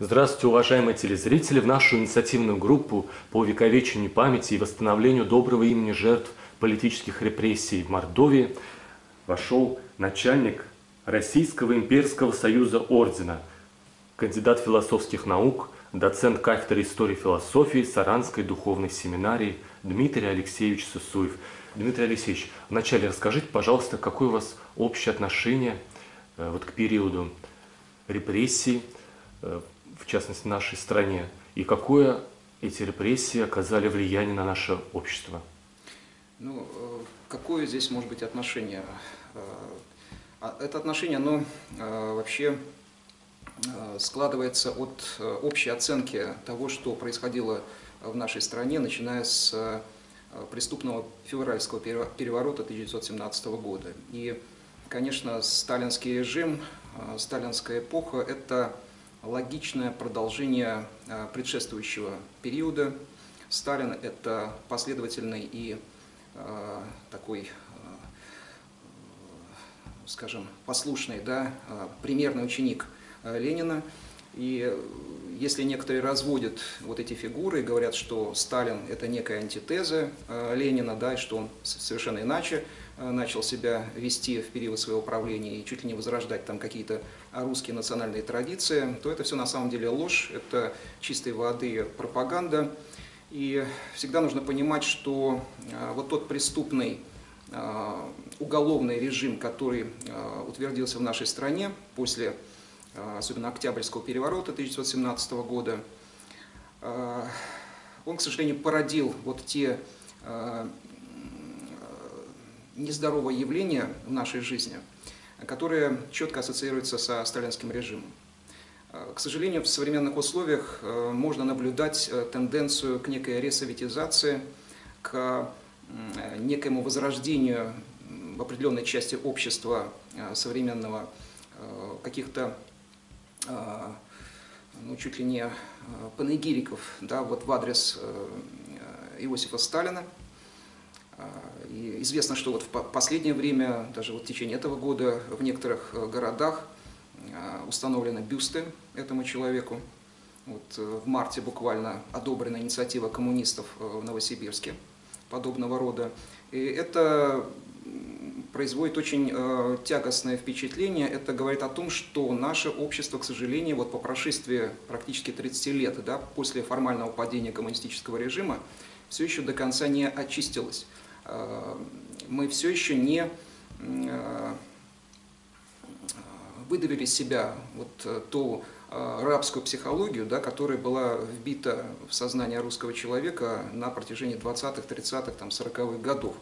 Здравствуйте, уважаемые телезрители! В нашу инициативную группу по увековечению памяти и восстановлению доброго имени жертв политических репрессий в Мордовии вошел начальник Российского имперского союза ордена, кандидат философских наук, доцент кафедры истории и философии Саранской духовной семинарии Дмитрий Алексеевич Сысуев. Дмитрий Алексеевич, вначале расскажите, пожалуйста, какое у вас общее отношение к периоду репрессий, в частности, в нашей стране, и какое эти репрессии оказали влияние на наше общество? Ну, какое здесь может быть отношение? Это отношение, оно вообще складывается от общей оценки того, что происходило в нашей стране, начиная с преступного февральского переворота 1917 года. И, конечно, сталинский режим, сталинская эпоха – это логичное продолжение предшествующего периода. Сталин – это последовательный и такой, скажем, послушный, примерный ученик Ленина. И если некоторые разводят вот эти фигуры и говорят, что Сталин – это некая антитеза Ленина, и что он совершенно иначе начал себя вести в период своего правления и чуть ли не возрождать там какие-то русские национальные традиции, то это все на самом деле ложь, это чистой воды пропаганда. И всегда нужно понимать, что вот тот преступный уголовный режим, который утвердился в нашей стране после особенно Октябрьского переворота 1917 года, он, к сожалению, породил вот те нездоровые явления в нашей жизни, которые четко ассоциируются со сталинским режимом. К сожалению, в современных условиях можно наблюдать тенденцию к некой ресоветизации, к некоему возрождению в определенной части общества современного каких-то чуть ли не панегириков в адрес Иосифа Сталина. И известно, что вот в последнее время, даже вот в течение этого года, в некоторых городах установлены бюсты этому человеку. Вот в марте буквально одобрена инициатива коммунистов в Новосибирске подобного рода. И это производит очень тягостное впечатление. Это говорит о том, что наше общество, к сожалению, вот по прошествии практически 30 лет, после формального падения коммунистического режима, все еще до конца не очистилось. Мы все еще не выдавили из себя вот ту рабскую психологию, которая была вбита в сознание русского человека на протяжении 20-х, 30-х, 40-х годов.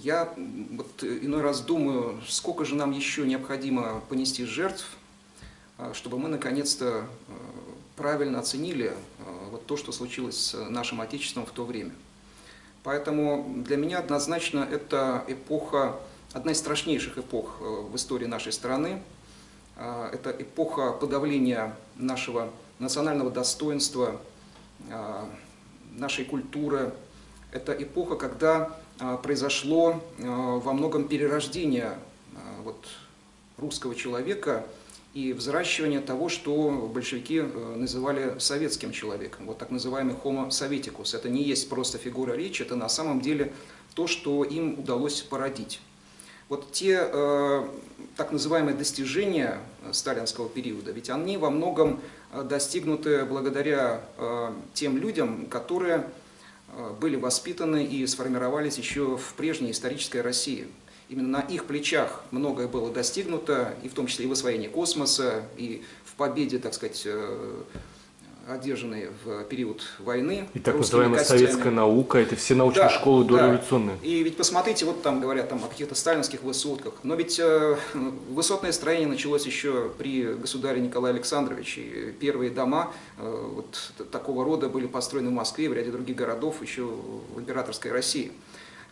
Я вот иной раз думаю, сколько же нам еще необходимо понести жертв, чтобы мы наконец-то правильно оценили вот то, что случилось с нашим Отечеством в то время. Поэтому для меня однозначно это эпоха, одна из страшнейших эпох в истории нашей страны. Это эпоха подавления нашего национального достоинства, нашей культуры. Это эпоха, когда произошло во многом перерождение русского человека и взращивание того, что большевики называли советским человеком, вот так называемый homo sovieticus. Это не есть просто фигура речи, это на самом деле то, что им удалось породить. Вот те так называемые достижения сталинского периода, ведь они во многом достигнуты благодаря тем людям, которые были воспитаны и сформировались еще в прежней исторической России. Именно на их плечах многое было достигнуто, и в том числе и в освоении космоса, и в победе, так сказать, одержанной в период войны. И так называемая советская наука, это все научные школы дореволюционные. И ведь посмотрите, вот там говорят о каких-то сталинских высотках, но ведь высотное строение началось еще при государе Николае Александровиче. И первые дома вот такого рода были построены в Москве и в ряде других городов еще в императорской России.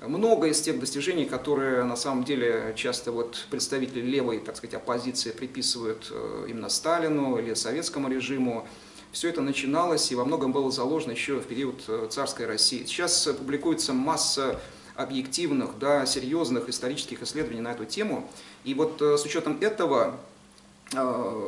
Много из тех достижений, которые на самом деле часто вот представители левой, так сказать, оппозиции приписывают именно Сталину или советскому режиму, все это начиналось и во многом было заложено еще в период царской России. Сейчас публикуется масса объективных, серьезных исторических исследований на эту тему. И вот с учетом этого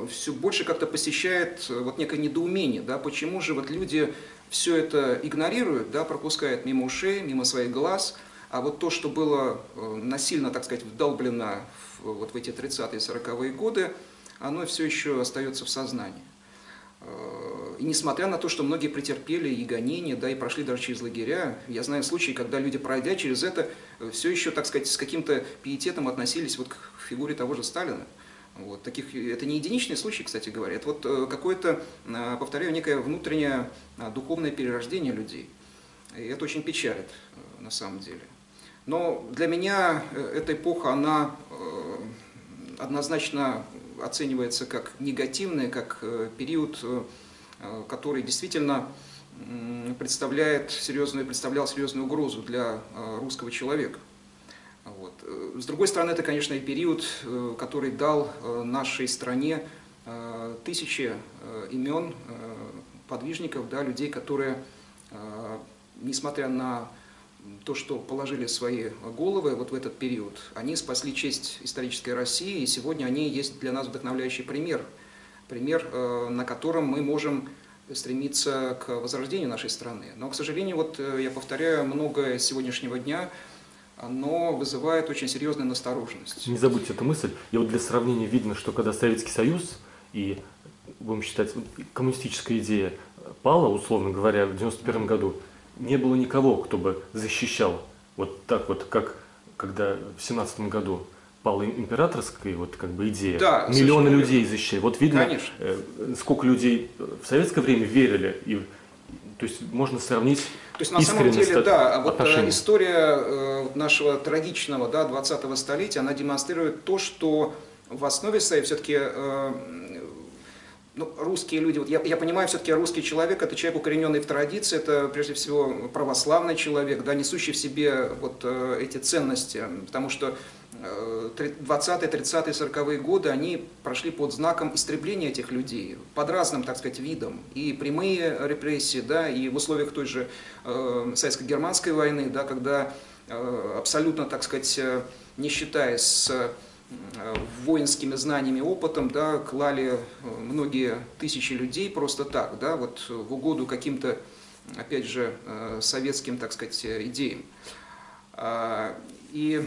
все больше как-то посещает вот некое недоумение, да, почему же вот люди все это игнорируют, да, пропускают мимо ушей, мимо своих глаз, а вот то, что было насильно, так сказать, вдолблено вот в эти 30-е, 40-е годы, оно все еще остается в сознании. И несмотря на то, что многие претерпели и гонения, да, и прошли даже через лагеря, я знаю случаи, когда люди, пройдя через это, все еще, так сказать, с каким-то пиететом относились вот к фигуре того же Сталина. Вот, это не единичные случаи, кстати говоря, это вот какое-то, повторяю, некое внутреннее духовное перерождение людей. И это очень печалит на самом деле. Но для меня эта эпоха, она однозначно оценивается как негативная, как период, который действительно представлял серьезную угрозу для русского человека. Вот. С другой стороны, это, конечно, и период, который дал нашей стране тысячи имен подвижников, да, людей, которые, несмотря на то, что положили свои головы вот в этот период, они спасли честь исторической России, и сегодня они есть для нас вдохновляющий пример, на котором мы можем стремиться к возрождению нашей страны. Но, к сожалению, вот я повторяю, многое сегодняшнего дня оно вызывает очень серьезную настороженность. Не забудьте эту мысль. И вот для сравнения видно, что когда Советский Союз и, будем считать, коммунистическая идея пала, условно говоря, в 1991 году, не было никого, кто бы защищал вот так вот, как когда в 1917 году пала императорская вот как бы идея. Да, миллионы людей защищали. Вот видно, сколько людей в советское время верили. И, то есть можно сравнить. То есть на самом деле, да, вот история нашего трагичного, да, 20-го столетия, она демонстрирует то, что в основе своей все-таки русские люди, вот я понимаю, все-таки русский человек — это человек, укорененный в традиции, это прежде всего православный человек, да, несущий в себе вот эти ценности, потому что 20-е, 30-е, 40-е годы, они прошли под знаком истребления этих людей, под разным, так сказать, видом. И прямые репрессии, да, и в условиях той же советско-германской войны, да, когда абсолютно, так сказать, не считаясь с воинскими знаниями, опытом, да, клали многие тысячи людей просто так, да, вот в угоду каким-то, опять же, советским, так сказать, идеям. И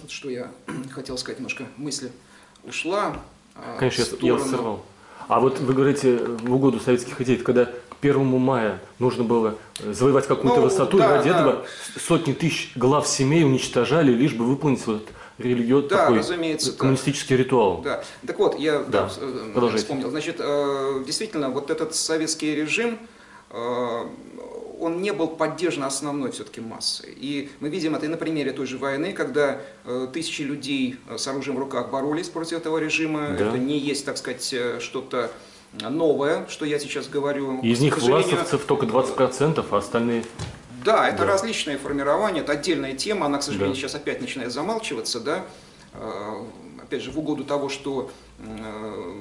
вот что я хотел сказать, немножко мысль ушла. Конечно, я вас сорвал. А вот вы говорите в угоду советских идей, когда к 1 мая нужно было завоевать какую-то высоту, да, и ради этого сотни тысяч глав семей уничтожали, лишь бы выполнить вот такой коммунистический ритуал. Да. Так вот, я вспомнил. Значит, действительно, вот этот советский режим, он не был поддержан основной все-таки массой. И мы видим это и на примере той же войны, когда тысячи людей с оружием в руках боролись против этого режима. Да. Это не есть, так сказать, что-то новое, что я сейчас говорю. Из них власовцев только 20%, а остальные... Да, это различные формирования, это отдельная тема, она, к сожалению, сейчас опять начинает замалчиваться, да, опять же, в угоду того, что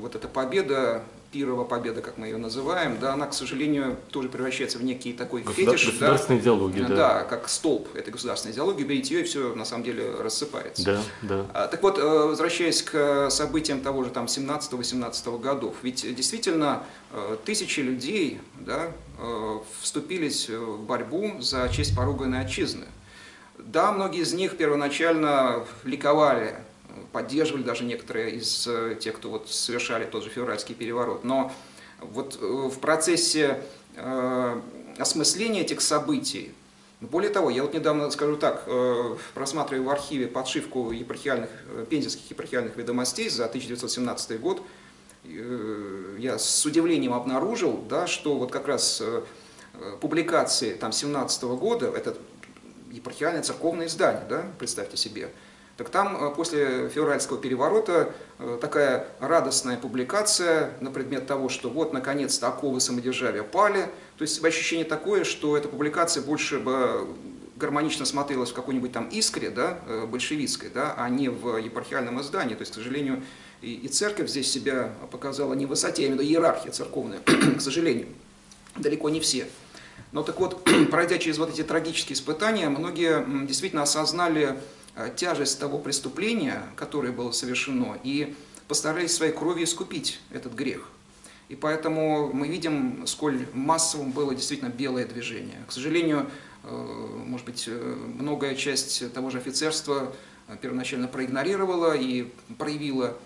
вот эта победа, пирова победа, как мы ее называем, да, она, к сожалению, тоже превращается в некий такой фетиш. Государственной идеологии, да. Да, как столб этой государственной идеологии, берите ее, и все, на самом деле, рассыпается. Да, да. Так вот, возвращаясь к событиям того же там 17-18 годов, ведь действительно тысячи людей, да, вступились в борьбу за честь поруганной отчизны. Да, многие из них первоначально ликовали, поддерживали даже некоторые из тех, кто вот совершали тот же февральский переворот. Но вот в процессе осмысления этих событий, более того, я вот недавно, скажу так, просматривая в архиве подшивку пензенских епархиальных ведомостей за 1917 год, я с удивлением обнаружил, да, что вот как раз публикации там 17 года, это епархиальное церковное издание, да, представьте себе, так там после февральского переворота такая радостная публикация на предмет того, что вот наконец-то оковы самодержавия пали. То есть ощущение такое, что эта публикация больше бы гармонично смотрелась в какой-нибудь там «Искре», да, большевистской, да, а не в епархиальном издании. То есть, к сожалению, и церковь здесь себя показала не в высоте, а именно иерархия церковная, к сожалению, далеко не все. Но так вот, пройдя через вот эти трагические испытания, многие действительно осознали тяжесть того преступления, которое было совершено, и постарались своей кровью искупить этот грех. И поэтому мы видим, сколь массовым было действительно белое движение. К сожалению, может быть, многое часть того же офицерства первоначально проигнорировала и проявила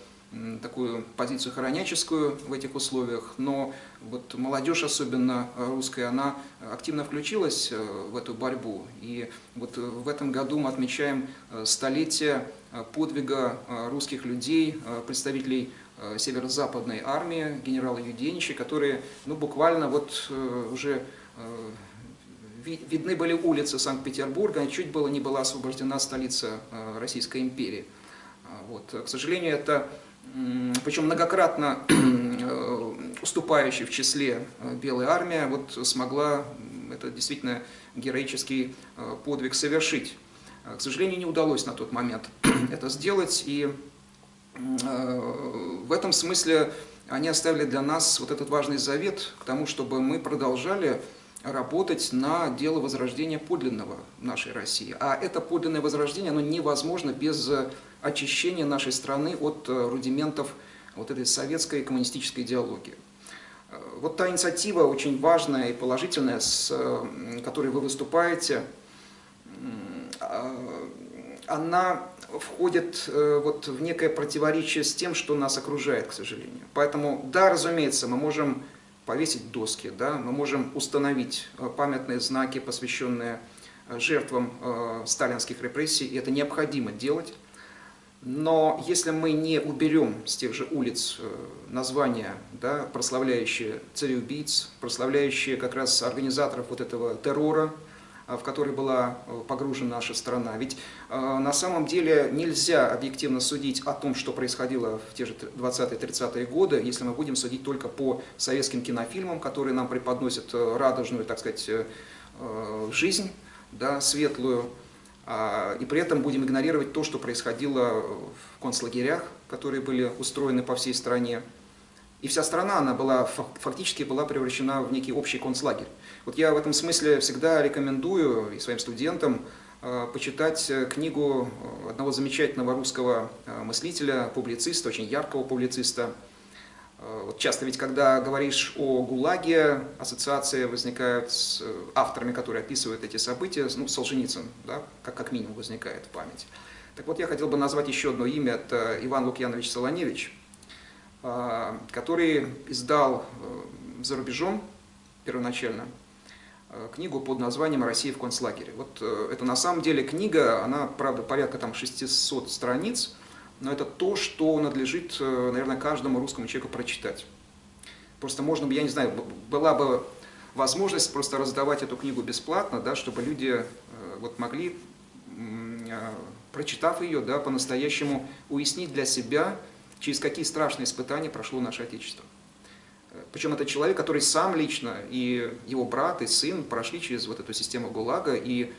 такую позицию хороняческую в этих условиях, но вот молодежь, особенно русская, она активно включилась в эту борьбу. И вот в этом году мы отмечаем столетие подвига русских людей, представителей северо-западной армии, генерала Юденича, которые буквально вот уже видны были улицы Санкт-Петербурга, и чуть было не была освобождена столица Российской империи. Вот. К сожалению, это, причем многократно уступающая в числе белая армия, вот смогла это действительно героический подвиг совершить. К сожалению, не удалось на тот момент это сделать, и в этом смысле они оставили для нас вот этот важный завет к тому, чтобы мы продолжали работать на дело возрождения подлинного в нашей России. А это подлинное возрождение, оно невозможно без очищения нашей страны от рудиментов вот этой советской коммунистической идеологии. Вот та инициатива очень важная и положительная, с которой вы выступаете, она входит вот в некое противоречие с тем, что нас окружает, к сожалению. Поэтому, да, разумеется, мы можем повесить доски, да, мы можем установить памятные знаки, посвященные жертвам сталинских репрессий, и это необходимо делать. Но если мы не уберем с тех же улиц названия, да, прославляющие цареубийц, прославляющие как раз организаторов вот этого террора, в который была погружена наша страна. Ведь на самом деле нельзя объективно судить о том, что происходило в те же 20-30-е годы, если мы будем судить только по советским кинофильмам, которые нам преподносят радужную, так сказать, жизнь, да, светлую, и при этом будем игнорировать то, что происходило в концлагерях, которые были устроены по всей стране. И вся страна, она была, фактически была превращена в некий общий концлагерь. Вот я в этом смысле всегда рекомендую и своим студентам почитать книгу одного замечательного русского мыслителя, публициста, очень яркого публициста. Вот часто ведь, когда говоришь о ГУЛАГе, ассоциации возникают с авторами, которые описывают эти события, Солженицын, да, как минимум возникает в памяти. Так вот, я хотел бы назвать еще одно имя, это Иван Лукьянович Солоневич, который издал за рубежом первоначально книгу под названием «Россия в концлагере». Вот это на самом деле книга, она, правда, порядка там 600 страниц, но это то, что надлежит, наверное, каждому русскому человеку прочитать. Просто можно, я не знаю, была бы возможность просто раздавать эту книгу бесплатно, да, чтобы люди вот могли, прочитав ее, да, по-настоящему уяснить для себя, через какие страшные испытания прошло наше Отечество. Причем это человек, который сам лично, и его брат, и сын прошли через вот эту систему ГУЛАГа и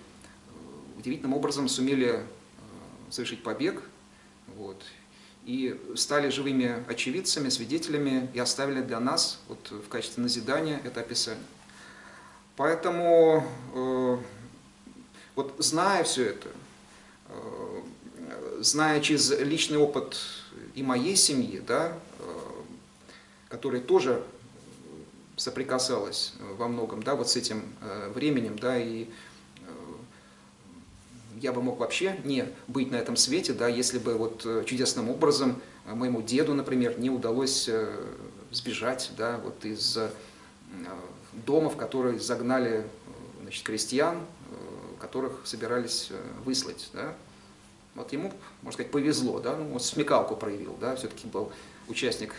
удивительным образом сумели совершить побег, вот, и стали живыми очевидцами, свидетелями, и оставили для нас вот, в качестве назидания это описание. Поэтому, вот зная все это, зная через личный опыт и моей семьи, да, которая тоже соприкасалась во многом, да, вот с этим временем, да, и я бы мог вообще не быть на этом свете, да, если бы вот чудесным образом моему деду, например, не удалось сбежать, да, вот из дома, в который загнали, значит, крестьян, которых собирались выслать, да. Вот ему, можно сказать, повезло, да, он смекалку проявил, да, все-таки был участник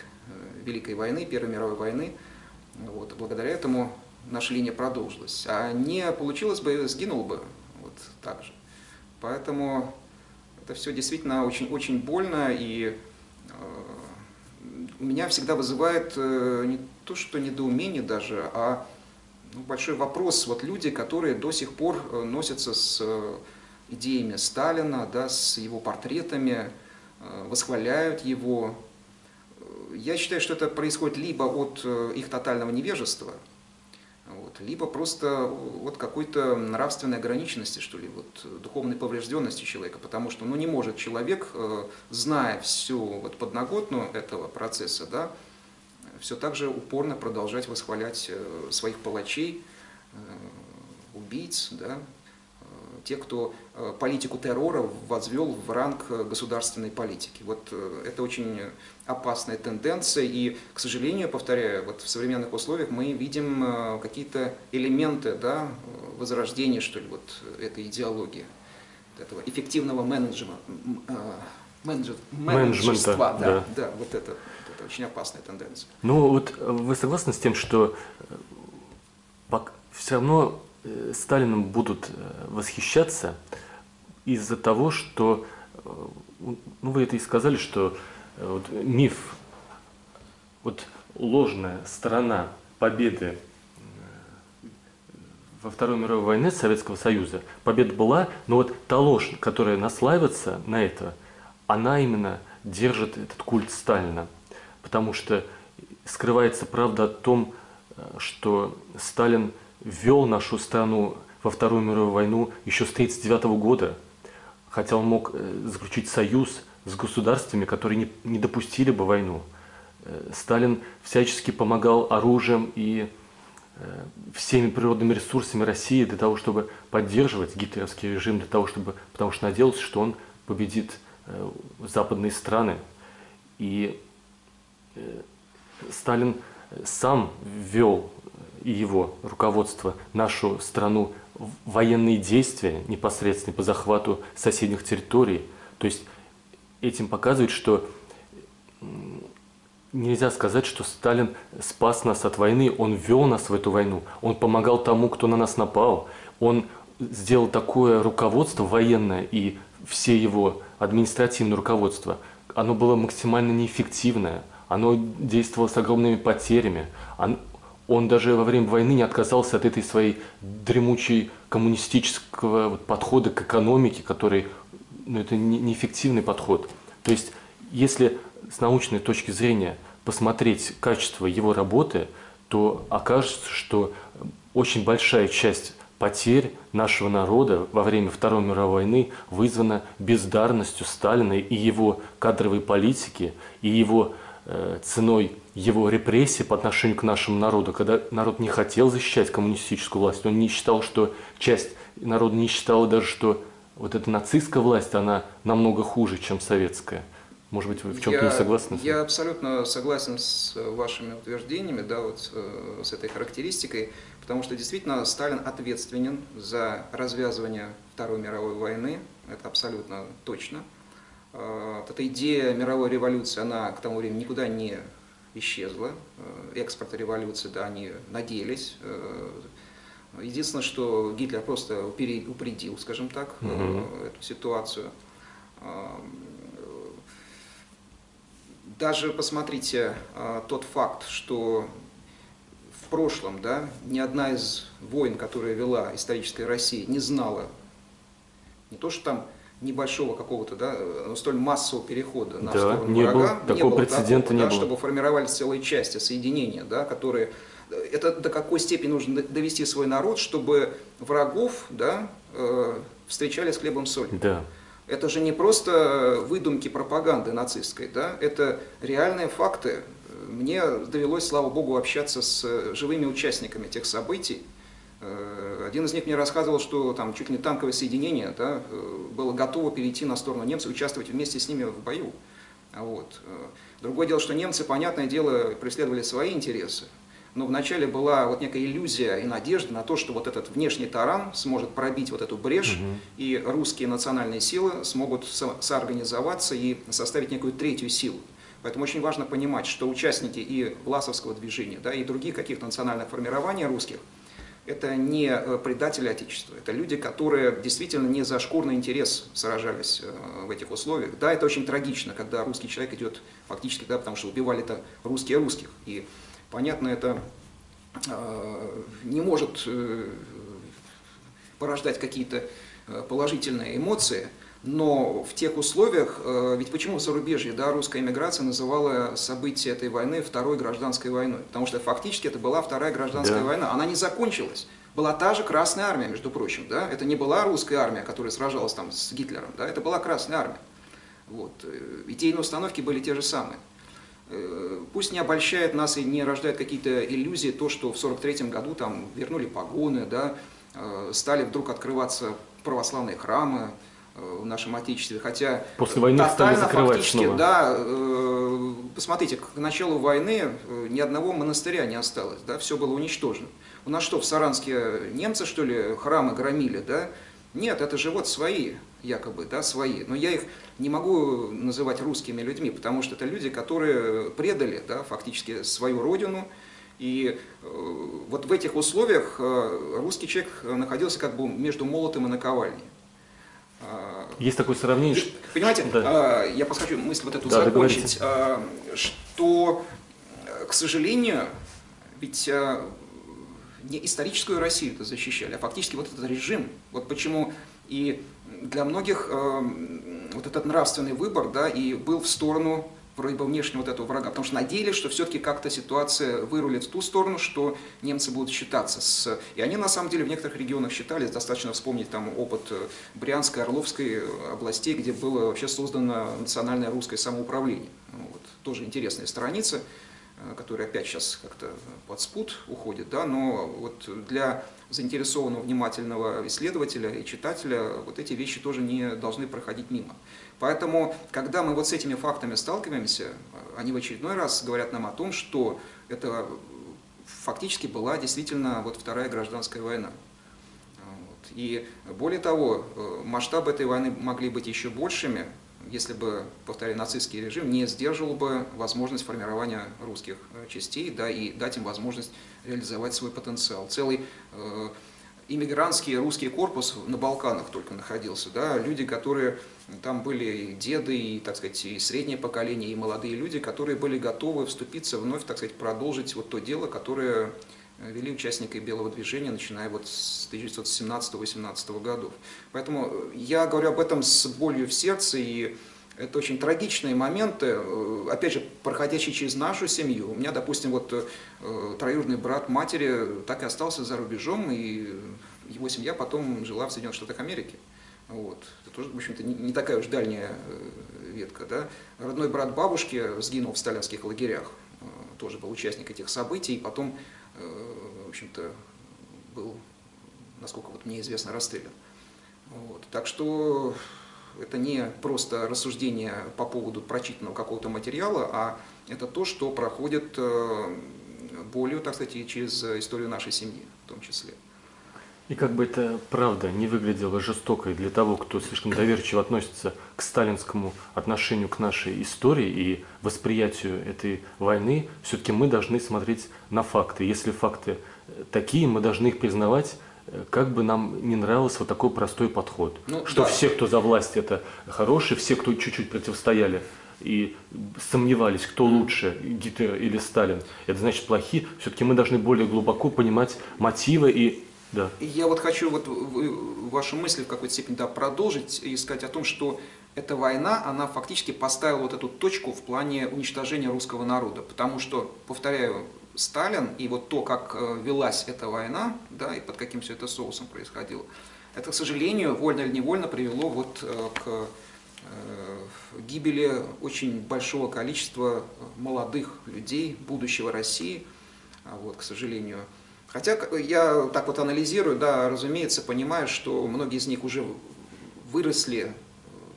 Великой войны, Первой мировой войны, вот, благодаря этому наша линия продолжилась. А не получилось бы, сгинул бы вот так же. Поэтому это все действительно очень больно, и у меня всегда вызывает не то, что недоумение даже, а большой вопрос. Вот люди, которые до сих пор носятся с идеями Сталина, да, с его портретами, восхваляют его. Я считаю, что это происходит либо от их тотального невежества, вот, Вот. Либо просто вот какой-то нравственной ограниченности, что ли, вот, духовной поврежденности человека, потому что ну, не может человек, зная всю вот, подноготную этого процесса, да, все так же упорно продолжать восхвалять своих палачей, убийц, да, тех, кто политику террора возвел в ранг государственной политики. Вот это очень опасная тенденция, и, к сожалению, повторяю, вот в современных условиях мы видим какие-то элементы, да, возрождения, что ли, вот этой идеологии, этого эффективного менеджерства, да, вот это очень опасная тенденция. Ну вот вы согласны с тем, что все равно Сталином будут восхищаться из-за того, что, ну вы это и сказали, что вот, миф, вот ложная сторона победы во Второй мировой войне Советского Союза, победа была, но вот та ложь, которая наслаивается на это, она именно держит этот культ Сталина, потому что скрывается правда о том, что Сталин ввел нашу страну во Вторую мировую войну еще с 1939 года, хотя он мог заключить союз с государствами, которые не допустили бы войну. Сталин всячески помогал оружием и всеми природными ресурсами России для того, чтобы поддерживать гитлеровский режим, потому что надеялся, что он победит западные страны. И Сталин сам ввел, и его руководство, нашу страну в военные действия непосредственно по захвату соседних территорий. То есть этим показывает, что нельзя сказать, что Сталин спас нас от войны, он ввел нас в эту войну, он помогал тому, кто на нас напал, он сделал такое руководство военное и все его административное руководство, оно было максимально неэффективное, оно действовало с огромными потерями. Он даже во время войны не отказался от этой своей дремучей коммунистического подхода к экономике, который, ну, это неэффективный подход. То есть, если с научной точки зрения посмотреть качество его работы, то окажется, что очень большая часть потерь нашего народа во время Второй мировой войны вызвана бездарностью Сталина и его кадровой политики, и его ценой его репрессий по отношению к нашему народу, когда народ не хотел защищать коммунистическую власть, он не считал, что часть народа не считала даже, что вот эта нацистская власть, она намного хуже, чем советская. Может быть, вы в чем-то не согласны? Я абсолютно согласен с вашими утверждениями, да, вот с этой характеристикой, потому что действительно Сталин ответственен за развязывание Второй мировой войны, это абсолютно точно. Эта идея мировой революции, она к тому времени никуда не исчезла. Экспорт революции, да, они надеялись. Единственное, что Гитлер просто упредил, скажем так, эту ситуацию. Даже посмотрите тот факт, что в прошлом, да, ни одна из войн, которые вела историческая Россия, не знала не то, что там небольшого какого-то, да, но столь массового перехода на сторону врага, не было такого, да, чтобы формировались целые части, соединения, да, которые... Это до какой степени нужно довести свой народ, чтобы врагов, да, встречали с хлебом солью. Да. Это же не просто выдумки пропаганды нацистской, да, это реальные факты. Мне довелось, слава богу, общаться с живыми участниками тех событий. Один из них мне рассказывал, что там чуть ли не танковое соединение, да, было готово перейти на сторону немцев, участвовать вместе с ними в бою. Вот. Другое дело, что немцы, понятное дело, преследовали свои интересы. Но вначале была вот некая иллюзия и надежда на то, что вот этот внешний таран сможет пробить вот эту брешь, и русские национальные силы смогут соорганизоваться и составить некую третью силу. Поэтому очень важно понимать, что участники и Власовского движения, да, и других каких-то национальных формирований русских, это не предатели Отечества, это люди, которые действительно не за шкурный интерес сражались в этих условиях. Да, это очень трагично, когда русский человек идет фактически, да, потому что убивали-то русские русских. И понятно, это не может порождать какие-то положительные эмоции, Но в тех условиях, ведь почему в зарубежье, да, русская эмиграция называла события этой войны Второй гражданской войной? Потому что фактически это была Вторая гражданская война, она не закончилась. Была та же Красная армия, между прочим, да, это не была русская армия, которая сражалась там с Гитлером, да, это была Красная армия. Вот. Идейные установки были те же самые. Пусть не обольщает нас и не рождает какие-то иллюзии то, что в 1943 году там вернули погоны, да, стали вдруг открываться православные храмы в нашем Отечестве, хотя после войны стали закрывать фактически, снова. Да, посмотрите, к началу войны ни одного монастыря не осталось, да, все было уничтожено. У нас что, в Саранске немцы, что ли, храмы громили, да? Нет, это же вот свои, якобы, да, свои. Но я их не могу называть русскими людьми, потому что это люди, которые предали, да, фактически свою родину. И вот в этих условиях русский человек находился как бы между молотом и наковальней. Есть такое сравнение, понимаете, да. Я просто хочу мысль вот эту Да, закончить, что, к сожалению, ведь не историческую Россию это защищали, а фактически вот этот режим. Вот почему и для многих вот этот нравственный выбор, да, и был в сторону вроде бы внешнего вот этого врага, потому что надеялись, что все-таки как-то ситуация вырулит в ту сторону, что немцы будут считаться с... И они на самом деле в некоторых регионах считались, достаточно вспомнить там опыт Брянской, Орловской областей, где было вообще создано национальное русское самоуправление. Вот. Тоже интересная страница, которая опять сейчас как-то под спут уходит, да, но вот для заинтересованного, внимательного исследователя и читателя вот эти вещи тоже не должны проходить мимо. Поэтому, когда мы вот с этими фактами сталкиваемся, они в очередной раз говорят нам о том, что это фактически была действительно вот Вторая гражданская война. Вот. И более того, масштабы этой войны могли быть еще большими, если бы, повторяю, нацистский режим не сдерживал бы возможность формирования русских частей, да, и дать им возможность реализовать свой потенциал. Целый иммигрантский русский корпус на Балканах только находился, да, люди, которые там были и деды, и, так сказать, и среднее поколение, и молодые люди, которые были готовы вступиться вновь, так сказать, продолжить вот то дело, которое вели участники Белого движения, начиная вот с 1917-18 годов. Поэтому я говорю об этом с болью в сердце, и это очень трагичные моменты, опять же, проходящие через нашу семью. У меня, допустим, вот троюродный брат матери так и остался за рубежом, и его семья потом жила в Соединенных Штатах Америки. Вот. Это тоже, в общем-то, не такая уж дальняя ветка. Да? Родной брат бабушки сгинул в сталинских лагерях, тоже был участник этих событий, и потом, в общем-то, был, насколько вот мне известно, расстрелян. Вот. Так что это не просто рассуждение по поводу прочитанного какого-то материала, а это то, что проходит болью, так сказать, и через историю нашей семьи в том числе. И как бы это правда не выглядело жестокой для того, кто слишком доверчиво относится к сталинскому отношению к нашей истории и восприятию этой войны, все-таки мы должны смотреть на факты. Если факты такие, мы должны их признавать, как бы нам не нравился вот такой простой подход. Ну, что да. Все, кто за власть, это хорошие, все, кто чуть-чуть противостояли и сомневались, кто лучше, Гитлер или Сталин, это значит плохие. Все-таки мы должны более глубоко понимать мотивы и... Да. Я вот хочу вот вашу мысль в какой-то степени продолжить и сказать о том, что эта война, она фактически поставила вот эту точку в плане уничтожения русского народа. Потому что, повторяю, Сталин и вот то, как велась эта война, да, и под каким все это соусом происходило, это, к сожалению, вольно или невольно привело вот к гибели очень большого количества молодых людей, будущего России, вот, к сожалению. Хотя я так вот анализирую, да, разумеется, понимаю, что многие из них уже выросли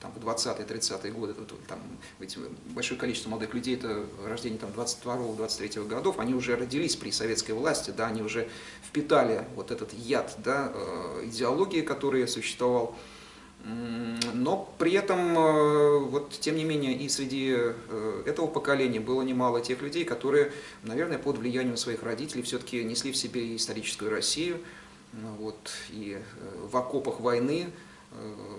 там, в 20-30-е годы, там, ведь большое количество молодых людей, это рождение 22-23 годов, они уже родились при советской власти, да, они уже впитали вот этот яд, да, идеологии, который существовал. Но при этом, вот, тем не менее, и среди этого поколения было немало тех людей, которые, наверное, под влиянием своих родителей все-таки несли в себе историческую Россию, вот, и в окопах войны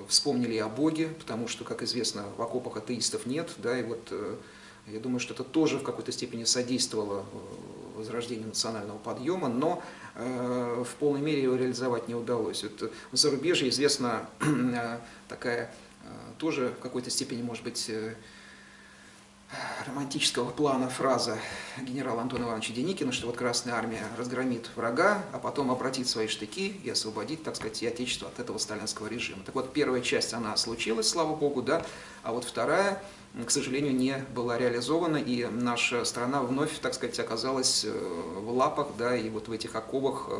вспомнили о Боге, потому что, как известно, в окопах атеистов нет, да, и вот я думаю, что это тоже в какой-то степени содействовало возрождению национального подъема, но в полной мере его реализовать не удалось. Вот в зарубежье известна такая тоже в какой-то степени, может быть, романтического плана фраза генерала Антона Ивановича Деникина, что вот Красная Армия разгромит врага, а потом обратит свои штыки и освободит, так сказать, и Отечество от этого сталинского режима. Так вот, первая часть, она случилась, слава богу, да, а вот вторая, к сожалению, не была реализована, и наша страна вновь, так сказать, оказалась в лапах, да, и вот в этих оковах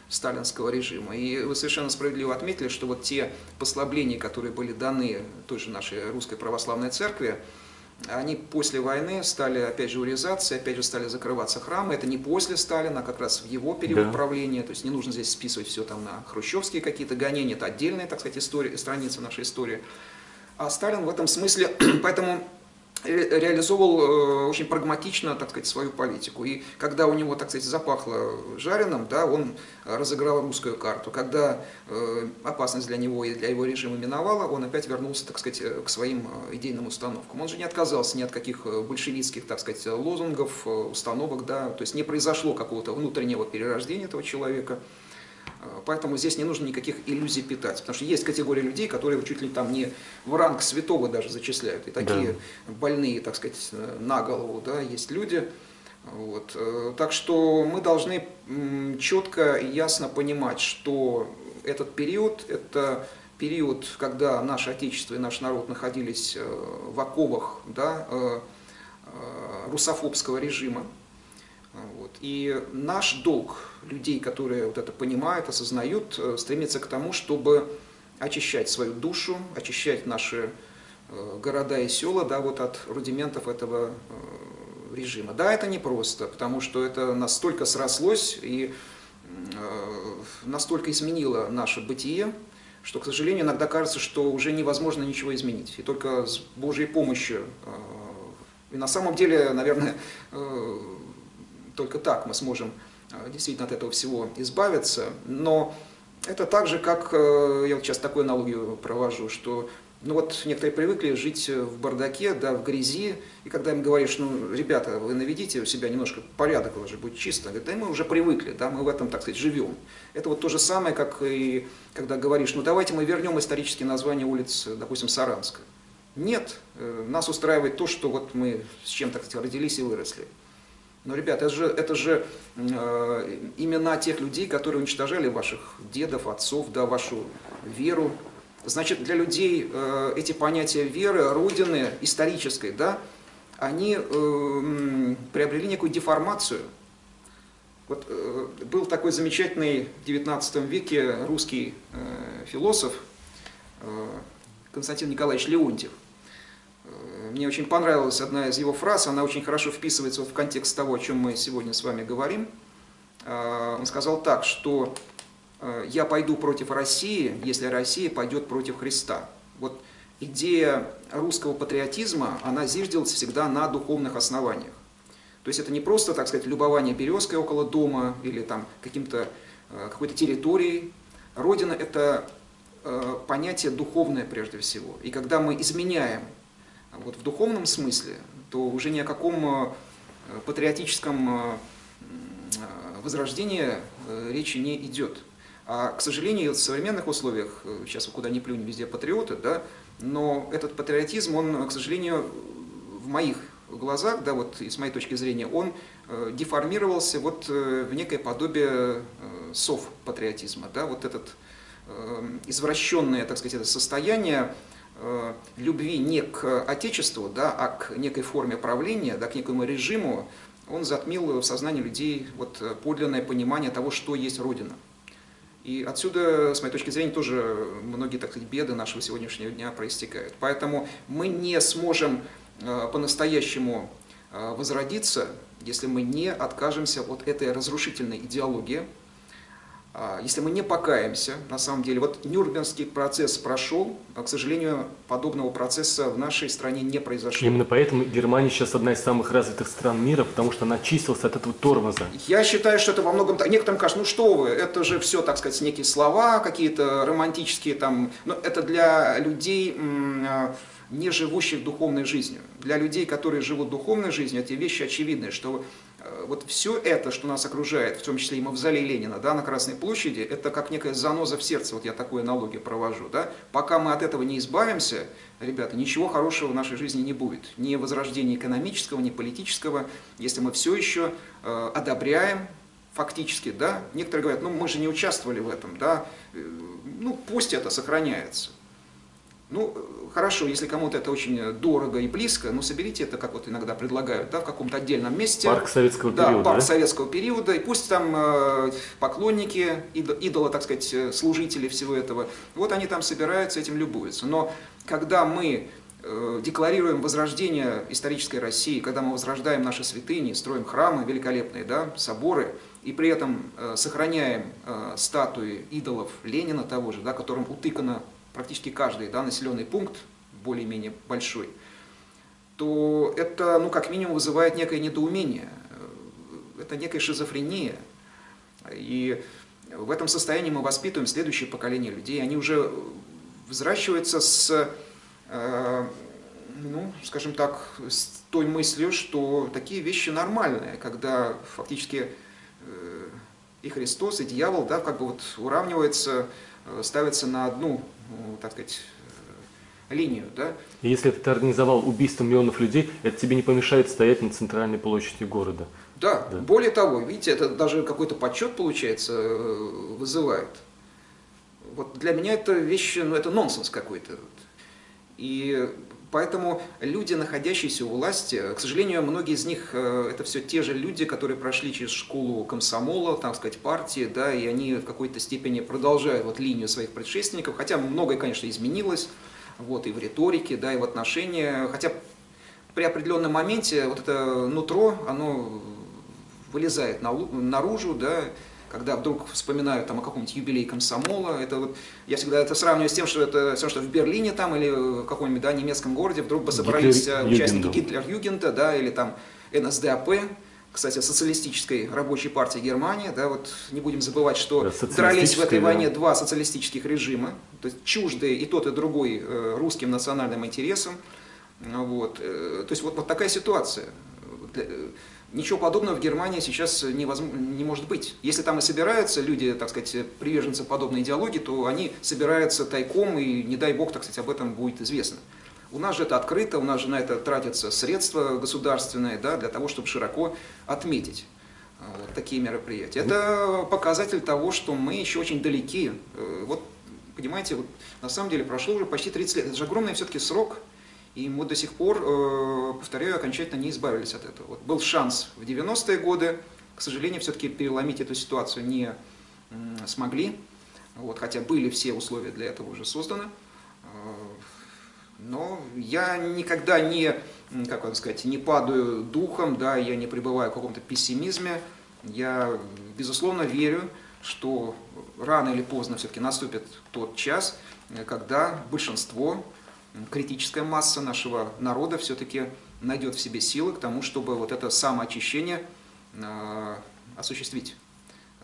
сталинского режима. И вы совершенно справедливо отметили, что вот те послабления, которые были даны той же нашей Русской Православной Церкви, они после войны стали, опять же, урезаться, опять же, стали закрываться храмы. Это не после Сталина, а как раз в его период правления. То есть не нужно здесь списывать все там на хрущевские какие-то гонения. Это отдельная, так сказать, страница нашей истории. А Сталин в этом смысле, поэтому реализовывал очень прагматично, так сказать, свою политику. И когда у него, так сказать, запахло жареным, да, он разыграл русскую карту. Когда опасность для него и для его режима миновала, он опять вернулся, так сказать, к своим идейным установкам. Он же не отказался ни от каких большевистских, так сказать, лозунгов, установок, да, то есть не произошло какого-то внутреннего перерождения этого человека. Поэтому здесь не нужно никаких иллюзий питать. Потому что есть категория людей, которые чуть ли там не в ранг святого даже зачисляют. И такие больные, так сказать, на голову, да, есть люди. Вот. Так что мы должны четко и ясно понимать, что этот период, это период, когда наше Отечество и наш народ находились в оковах, да, русофобского режима. Вот. И наш долг людей, которые вот это понимают, осознают, стремится к тому, чтобы очищать свою душу, очищать наши города и села, да, вот от рудиментов этого режима. Да, это непросто, потому что это настолько срослось и настолько изменило наше бытие, что, к сожалению, иногда кажется, что уже невозможно ничего изменить. И только с Божьей помощью, и на самом деле, наверное, только так мы сможем действительно от этого всего избавиться. Но это так же, как, я вот сейчас такую аналогию провожу, что ну вот некоторые привыкли жить в бардаке, да, в грязи, и когда им говоришь, ну, ребята, вы наведите у себя немножко порядок, уже будет чисто, говорят, да мы уже привыкли, да, мы в этом, так сказать, живем. Это вот то же самое, как и когда говоришь, ну давайте мы вернем исторические названия улиц, допустим, Саранска. Нет, нас устраивает то, что вот мы с чем, так сказать, родились и выросли. Но, ребята, это же имена тех людей, которые уничтожали ваших дедов, отцов, да, вашу веру. Значит, для людей эти понятия веры, родины, исторической, да, они приобрели некую деформацию. Вот был такой замечательный в XIX веке русский философ Константин Николаевич Леонтьев. Мне очень понравилась одна из его фраз, она очень хорошо вписывается в контекст того, о чем мы сегодня с вами говорим. Он сказал так, что «я пойду против России, если Россия пойдет против Христа». Вот идея русского патриотизма, она зиждилась всегда на духовных основаниях. То есть это не просто, так сказать, любование березкой около дома или там какой-то территорией. Родина – это понятие духовное прежде всего. И когда мы изменяем вот в духовном смысле, то уже ни о каком патриотическом возрождении речи не идет. А, к сожалению, в современных условиях, сейчас куда ни плюнь, везде патриоты, да, но этот патриотизм, он, к сожалению, в моих глазах, да, вот, и с моей точки зрения, он деформировался вот в некое подобие совпатриотизма. Да, вот этот извращенное, так сказать, это состояние любви не к Отечеству, да, а к некой форме правления, да, к некому режиму, он затмил в сознании людей вот подлинное понимание того, что есть Родина. И отсюда, с моей точки зрения, тоже многие, так сказать, беды нашего сегодняшнего дня проистекают. Поэтому мы не сможем по-настоящему возродиться, если мы не откажемся от этой разрушительной идеологии, если мы не покаемся, на самом деле. Вот Нюрнбергский процесс прошел, а, к сожалению, подобного процесса в нашей стране не произошло. Именно поэтому Германия сейчас одна из самых развитых стран мира, потому что она очистилась от этого тормоза. Я считаю, что это во многом... Некоторым кажется, ну что вы, это же все, так сказать, некие слова, какие-то романтические там... Но это для людей, не живущих духовной жизнью. Для людей, которые живут духовной жизнью, эти вещи очевидны, что вот все это, что нас окружает, в том числе и мавзолей Ленина, да, на Красной площади, это как некая заноза в сердце, вот я такую аналогию провожу, да. Пока мы от этого не избавимся, ребята, ничего хорошего в нашей жизни не будет. Ни возрождения экономического, ни политического, если мы все еще одобряем, фактически, да, некоторые говорят, ну мы же не участвовали в этом, да, ну пусть это сохраняется. Ну, хорошо, если кому-то это очень дорого и близко, но соберите это, как вот иногда предлагают, да, в каком-то отдельном месте. Парк советского периода. Да, парк советского периода, и пусть там поклонники, идола, так сказать, служители всего этого, вот они там собираются, этим любуются. Но когда мы декларируем возрождение исторической России, когда мы возрождаем наши святыни, строим храмы великолепные, да, соборы, и при этом сохраняем статуи идолов Ленина того же, да, которым утыкано практически каждый, да, населенный пункт, более-менее большой, то это, ну, как минимум, вызывает некое недоумение, это некая шизофрения. И в этом состоянии мы воспитываем следующее поколение людей. Они уже взращиваются с, ну, скажем так, с той мыслью, что такие вещи нормальные, когда фактически и Христос, и дьявол, да, как бы вот уравниваются, ставятся на одну, так сказать, линию, да. И если ты организовал убийство миллионов людей, это тебе не помешает стоять на центральной площади города. Да, да. Более того, видите, это даже какой-то почет, получается, вызывает. Вот для меня это вещь, ну это нонсенс какой-то. И поэтому люди, находящиеся у власти, к сожалению, многие из них, это все те же люди, которые прошли через школу комсомола, так сказать, партии, да, и они в какой-то степени продолжают вот линию своих предшественников, хотя многое, конечно, изменилось, вот, и в риторике, да, и в отношении, хотя при определенном моменте вот это нутро, оно вылезает наружу, да, когда вдруг вспоминаю там о каком-нибудь юбилее комсомола, это вот, я всегда это сравниваю с тем, что это все, что в Берлине там или в каком-нибудь, да, немецком городе вдруг бы собрались участники Гитлер-Югенда, да, или там НСДАП, кстати, социалистической рабочей партии Германии, да, вот не будем забывать, что да, дрались в этой войне два социалистических режима, то есть чуждые и тот, и другой русским национальным интересам, вот, то есть вот такая ситуация. Ничего подобного в Германии сейчас не может быть. Если там и собираются люди, так сказать, приверженцы подобной идеологии, то они собираются тайком, и не дай бог, так сказать, об этом будет известно. У нас же это открыто, у нас же на это тратятся средства государственные, да, для того, чтобы широко отметить вот такие мероприятия. Это показатель того, что мы еще очень далеки. Вот, понимаете, вот, на самом деле прошло уже почти 30 лет. Это же огромный все-таки срок. И мы до сих пор, повторяю, окончательно не избавились от этого. Вот был шанс в 90-е годы, к сожалению, все-таки переломить эту ситуацию не смогли, вот, хотя были все условия для этого уже созданы. Но я никогда не, как вам сказать, не падаю духом, да, я не пребываю в каком-то пессимизме. Я, безусловно, верю, что рано или поздно все-таки наступит тот час, когда большинство, критическая масса нашего народа все-таки найдет в себе силы к тому, чтобы вот это самоочищение осуществить.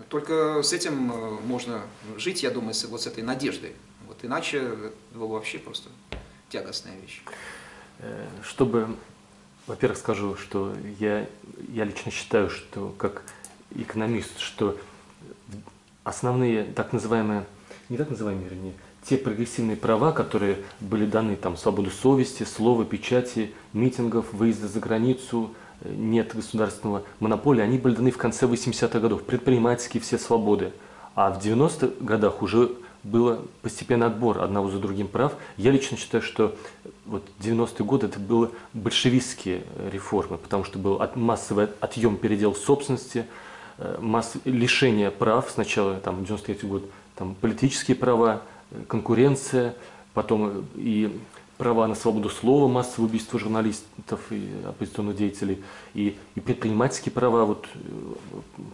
Только с этим можно жить, я думаю, вот с этой надеждой. Вот иначе это было вообще просто тягостная вещь. Чтобы, во-первых, скажу, что я лично считаю, что как экономист, что основные так называемые, не так называемые, вернее, те прогрессивные права, которые были даны, там, свободу совести, слова, печати, митингов, выезда за границу, нет государственного монополии, они были даны в конце 80-х годов, предпринимательские все свободы. А в 90-х годах уже был постепенный отбор одного за другим прав. Я лично считаю, что вот 90-е годы это были большевистские реформы, потому что был массовый отъем, передел собственности, лишение прав, сначала там 93-й год, там, политические права, конкуренция, потом и права на свободу слова, массовое убийство журналистов и оппозиционных деятелей, и предпринимательские права, вот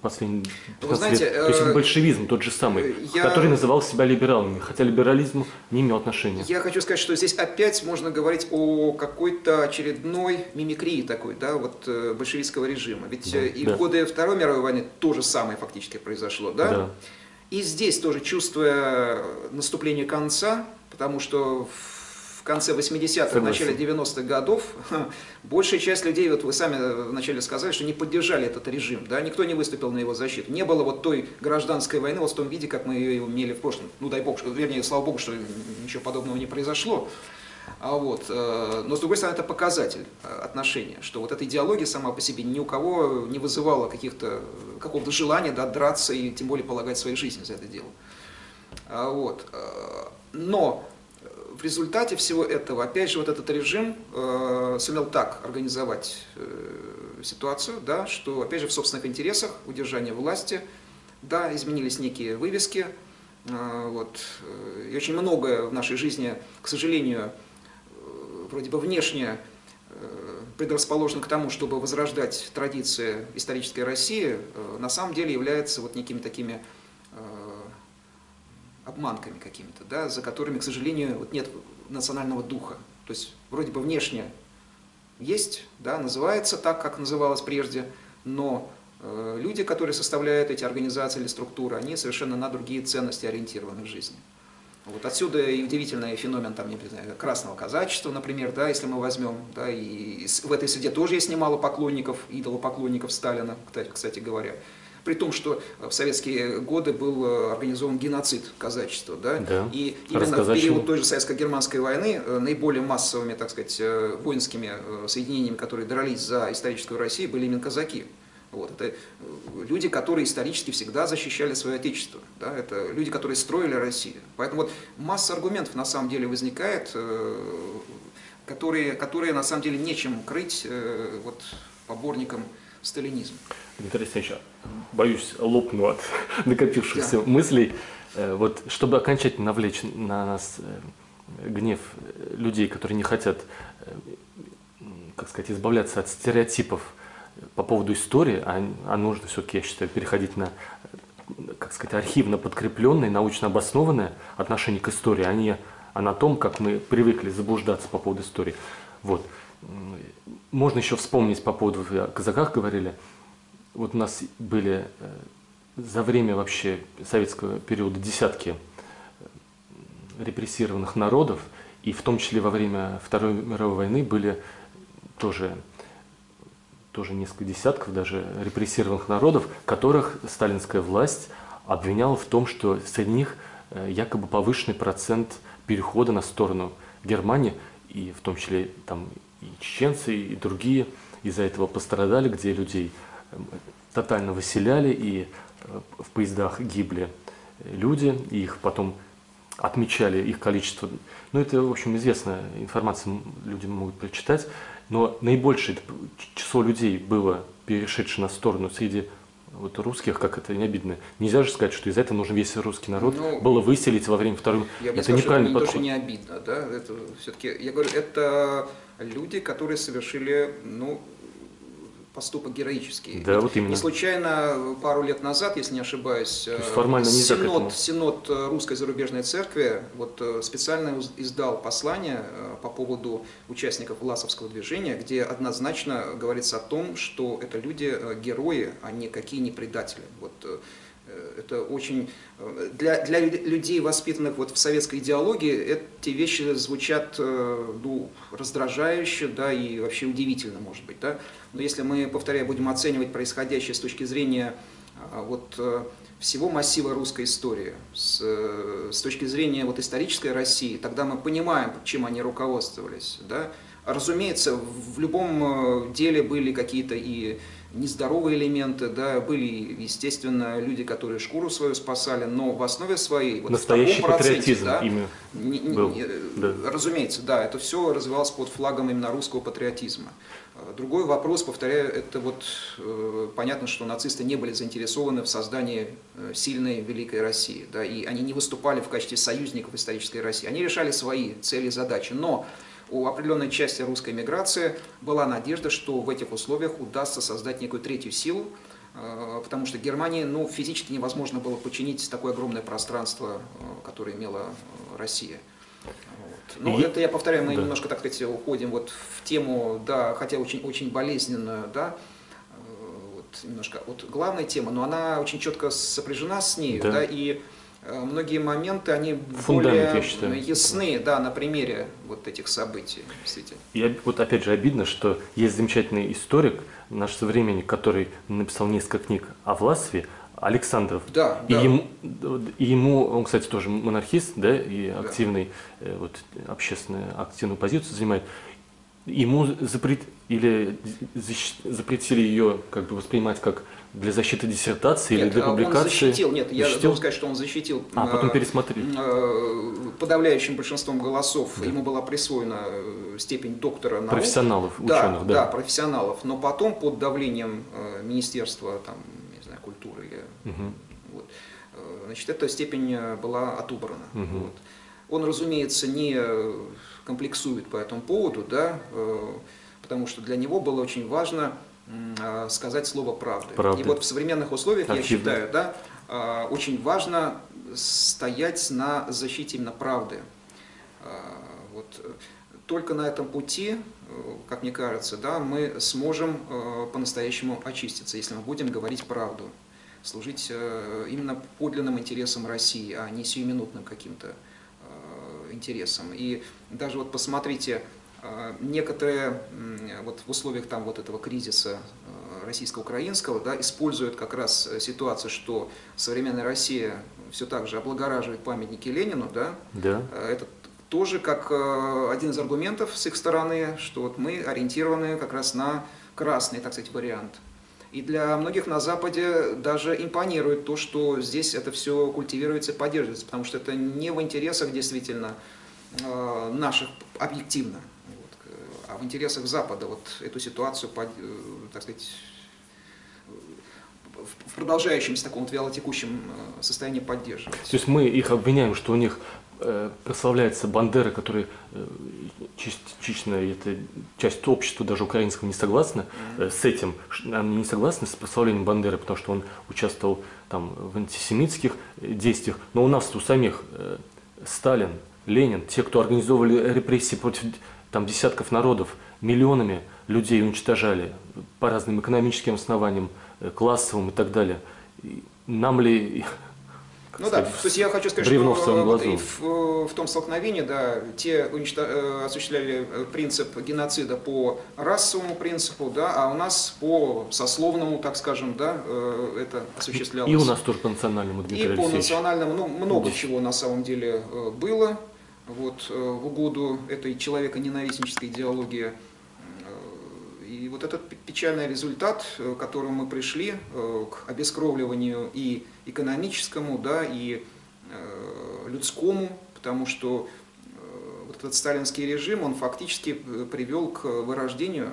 последние 15 лет. То есть большевизм тот же самый, который называл себя либералами, хотя либерализм не имел отношения. Я хочу сказать, что здесь опять можно говорить о какой-то очередной мимикрии такой, да, вот большевистского режима. Ведь да, и в годы Второй мировой войны то же самое фактически произошло, да? Да. И здесь тоже, чувствуя наступление конца, потому что в конце 80-х, в начале 90-х годов, большая часть людей, вот вы сами вначале сказали, что не поддержали этот режим, да, никто не выступил на его защиту. Не было вот той гражданской войны вот в том виде, как мы ее имели в прошлом. Ну, дай бог, вернее, слава богу, что ничего подобного не произошло. Но, с другой стороны, это показатель отношения, что вот эта идеология сама по себе ни у кого не вызывала какого-то желания, да, драться и тем более полагать свою жизнь за это дело. Но в результате всего этого, опять же, вот этот режим сумел так организовать ситуацию, да, что, опять же, в собственных интересах удержания власти, да, изменились некие вывески, и очень многое в нашей жизни, к сожалению, вроде бы внешне предрасположено к тому, чтобы возрождать традиции исторической России, на самом деле является вот некими такими обманками какими-то, да, за которыми, к сожалению, вот нет национального духа. То есть вроде бы внешне есть, да, называется так, как называлось прежде, но люди, которые составляют эти организации или структуры, они совершенно на другие ценности ориентированы в жизни. Вот отсюда и удивительный феномен там, не знаю, красного казачества, например, да, если мы возьмем, да, и в этой среде тоже есть немало поклонников, идолопоклонников Сталина, кстати говоря. При том, что в советские годы был организован геноцид казачества, да, и именно в период той же советско-германской войны наиболее массовыми, так сказать, воинскими соединениями, которые дрались за историческую Россию, были именно казаки. Вот, это люди, которые исторически всегда защищали свое отечество, да, это люди, которые строили Россию. Поэтому вот масса аргументов на самом деле возникает, которые на самом деле нечем крыть вот, поборникам сталинизма. Дмитрий Алексеевич, боюсь, лопну от накопившихся мыслей. Вот, чтобы окончательно навлечь на нас гнев людей, которые не хотят, как сказать, избавляться от стереотипов по поводу истории, а нужно все-таки, я считаю, переходить на, как сказать, архивно подкрепленное, научно обоснованное отношение к истории, а на том, как мы привыкли заблуждаться по поводу истории. Вот. Можно еще вспомнить по поводу, вы о казаках говорили, вот у нас были за время вообще советского периода десятки репрессированных народов, и в том числе во время Второй мировой войны были тоже несколько десятков даже репрессированных народов, которых сталинская власть обвиняла в том, что среди них якобы повышенный процент перехода на сторону Германии, и в том числе там и чеченцы, и другие из-за этого пострадали, где людей тотально выселяли, и в поездах гибли люди, и их потом отмечали, их количество. Ну, это, в общем, известная информация, люди могут прочитать, но наибольшее число людей было перешедшее на сторону среди вот русских, как это не обидно. Нельзя же сказать, что из-за этого нужно весь русский народ было выселить во время Второй. Это неправильный подход. Это не обидно, да? Это все-таки, я говорю, это люди, которые совершили, поступок героический. Да, вот именно. Не случайно пару лет назад, если не ошибаюсь, Синод Русской зарубежной церкви вот специально издал послание по поводу участников Власовского движения, где однозначно говорится о том, что это люди герои, а никакие не предатели. Вот, это очень для людей, воспитанных вот в советской идеологии, эти вещи звучат раздражающе, да, и вообще удивительно, может быть, да. Но если мы, повторяю, будем оценивать происходящее с точки зрения вот всего массива русской истории, с точки зрения вот исторической России, тогда мы понимаем, чем они руководствовались, да. Разумеется, в любом деле были какие-то и нездоровые элементы, да, были, естественно, люди, которые шкуру свою спасали, но в основе своей, вот настоящий в таком проценте, патриотизм, да, был. Разумеется, да, это все развивалось под флагом именно русского патриотизма. Другой вопрос, повторяю, это вот понятно, что нацисты не были заинтересованы в создании сильной великой России, да, и они не выступали в качестве союзников исторической России, они решали свои цели и задачи, но у определенной части русской миграции была надежда, что в этих условиях удастся создать некую третью силу, потому что Германии физически невозможно было подчинить такое огромное пространство, которое имела Россия. Вот. Это, я повторяю, мы немножко, так сказать, уходим вот в тему, да, хотя очень, очень болезненную, да, вот немножко от главной темы, но она очень четко сопряжена с ней, да, и многие моменты, они Фундамент, я более считаю. ясны, да, на примере вот этих событий, действительно. И вот опять же обидно, что есть замечательный историк, наш современник, который написал несколько книг о Власове, Александров. Да, И да. ему, он, кстати, тоже монархист, да, и Да. активный, вот, активную позицию занимает. Ему запретили ее как бы воспринимать как для защиты диссертации или Нет, для он публикации. защитил, нет, я Защитил? должен сказать, что он защитил Потом пересмотрели. подавляющим большинством голосов, ему была присвоена степень доктора наук. Профессионалов, Да, ученых, да, профессионалов, но потом под давлением Министерства там, не знаю, культуры, вот, значит, эта степень была отобрана. Вот. Он, разумеется, не комплексует по этому поводу, да, потому что для него было очень важно сказать слово правды. И вот в современных условиях, я считаю, да, очень важно стоять на защите именно правды. Вот. Только на этом пути, как мне кажется, да, мы сможем по-настоящему очиститься, если мы будем говорить правду, служить именно подлинным интересам России, а не сиюминутным каким-то интересам. И даже вот посмотрите, некоторые вот в условиях там вот этого кризиса российско-украинского, да, используют как раз ситуацию, что современная Россия все так же облагораживает памятники Ленину, да, это тоже как один из аргументов с их стороны, что вот мы ориентированы как раз на красный, так сказать, вариант. И для многих на Западе даже импонирует то, что здесь это все культивируется и поддерживается, потому что это не в интересах действительно наших объективно, вот, а в интересах Запада вот эту ситуацию, так сказать, в продолжающемся таком вот вялотекущем состоянии поддерживать. То есть мы их обвиняем, что у них прославляется Бандера, который частично, это часть общества, даже украинского, не согласна с этим, они не согласны с прославлением Бандеры, потому что он участвовал там в антисемитских действиях, но у нас у самих Сталин, Ленин, те, кто организовывали репрессии против там десятков народов, миллионами людей уничтожали по разным экономическим основаниям, классовым и так далее. Нам ли... Ну да, то есть я хочу сказать, что в том столкновении, да, те осуществляли принцип геноцида по расовому принципу, да, а у нас по сословному, так скажем, да, это осуществлялось. И у нас тоже по национальному, Дмитрий Алексеевич. И по национальному, ну, много чего на самом деле было, вот, в угоду этой человеконенавистнической идеологии. И вот этот печальный результат, к которому мы пришли, к обескровливанию и экономическому, да, и людскому, потому что вот этот сталинский режим, он фактически привел к вырождению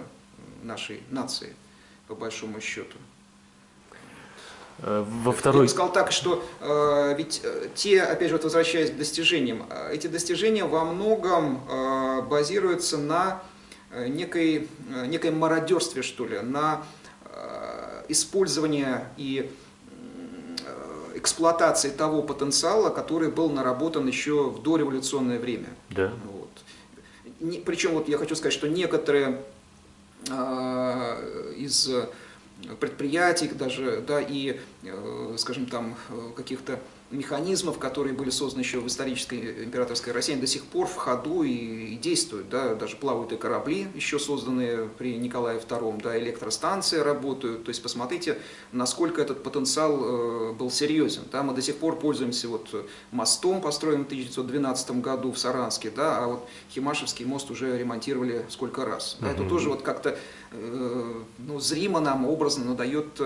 нашей нации, по большому счету. Во второй... Я бы сказал так, что ведь те, опять же, вот возвращаясь к достижениям, эти достижения во многом базируются на некоем мародерстве, что ли, на использовании и эксплуатации того потенциала, который был наработан еще в дореволюционное время. Да. Вот. Причем вот я хочу сказать, что некоторые из предприятий, даже, да, и, скажем, там, каких-то механизмов, которые были созданы еще в исторической императорской России, до сих пор в ходу и действуют, да, даже плавают и корабли, еще созданные при Николае II, да, электростанции работают, то есть посмотрите, насколько этот потенциал был серьезен, да, мы до сих пор пользуемся вот мостом, построенным в 1912 году в Саранске, да, а вот Химашевский мост уже ремонтировали сколько раз, да, это тоже вот как-то, ну, зримо нам, образно надает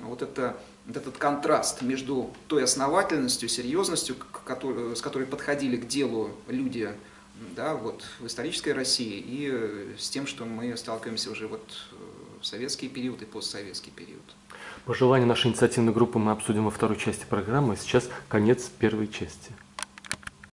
вот этот контраст между той основательностью, серьезностью, с которой подходили к делу люди, да, вот, в исторической России, и с тем, что мы сталкиваемся уже вот в советский период и постсоветский период. Пожелания нашей инициативной группы мы обсудим во второй части программы. Сейчас конец первой части.